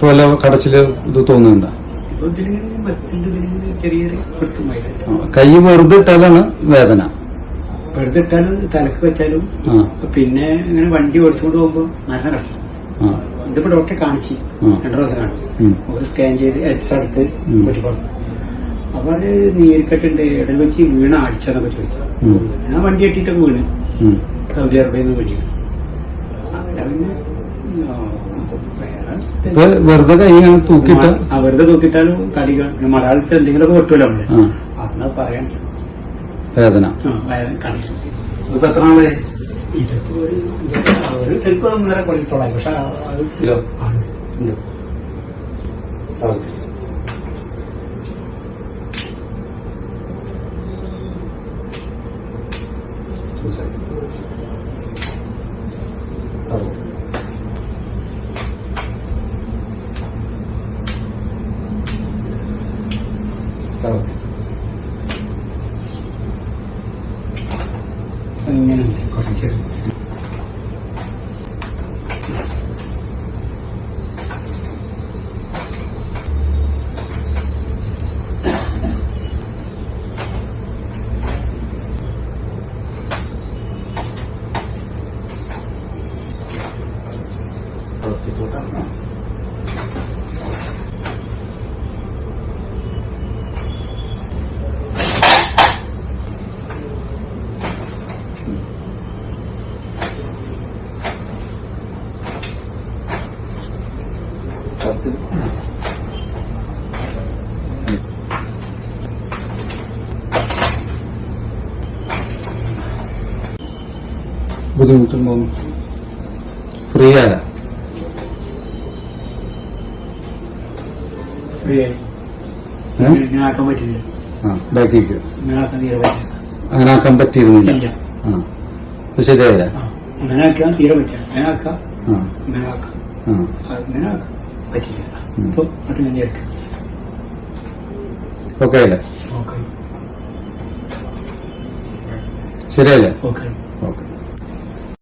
ഇപ്പൊ വല്ല കടച്ചില് ഇത് തോന്നുന്നുണ്ടോ? കൈ വെറുതെ ഇട്ടാലാണ് വേദന. വെറുതെ ഇട്ടാലും തലക്ക് വെച്ചാലും പിന്നെ ഇങ്ങനെ വണ്ടി ഓടിച്ചുകൊണ്ട് പോകുമ്പോ നല്ല കഷ്ടം. ഇതിപ്പോ ഡോക്ടറെ കാണിച്ചു, 2 ദിവസം കാണിച്ചു. ഒരു സ്കാൻ ചെയ്ത് എക്സ് എടുത്ത് പറ്റി പറഞ്ഞു. അപ്പൊ അത് നീർക്കെട്ടുണ്ട്, ഇടയിൽ വെച്ച് വീണ അടിച്ചെന്നൊക്കെ ചോദിച്ചു. ഞാൻ വണ്ടി കെട്ടിട്ടൊക്കെ വീണ് സൗദി അറേബ്യയിൽ നിന്ന് വീണു. വെറുതെ കൈ തൂക്കിട്ട വെറുതെ തൂക്കിട്ടാലും കടികൾ മലയാളത്തിൽ എന്തെങ്കിലുമൊക്കെ വെട്ടുമല്ലോ നമ്മള്. അന്ന് പറയാൻ വേദന. കടികൾ ഇപ്പൊ എത്ര നാളായി? ഒരു ചെറുപ്പം 1.5 കൊല്ലത്തോളായി. പക്ഷെ ഇങ്ങനെ കുറച്ച് ബുദ്ധിമുട്ടുണ്ടോ? ഫ്രീ ആയ ആക്കാൻ പറ്റില്ല. ബാക്കിക്ക് അങ്ങനെ ആക്കാൻ പറ്റിയിരുന്നില്ല. ശരിയായില്ല. അങ്ങനെ ആക്കാൻ തീരെ പറ്റില്ല. അങ്ങനെ ആക്കാം, അങ്ങനെ ആക്കാം, അങ്ങനെ ആക്കാം പറ്റില്ല. ഇപ്പൊ അത് തന്നെ ആക്കാം. ഓക്കെ അല്ലേ? ഓക്കെ ശരിയല്ലേ? ഓക്കെ.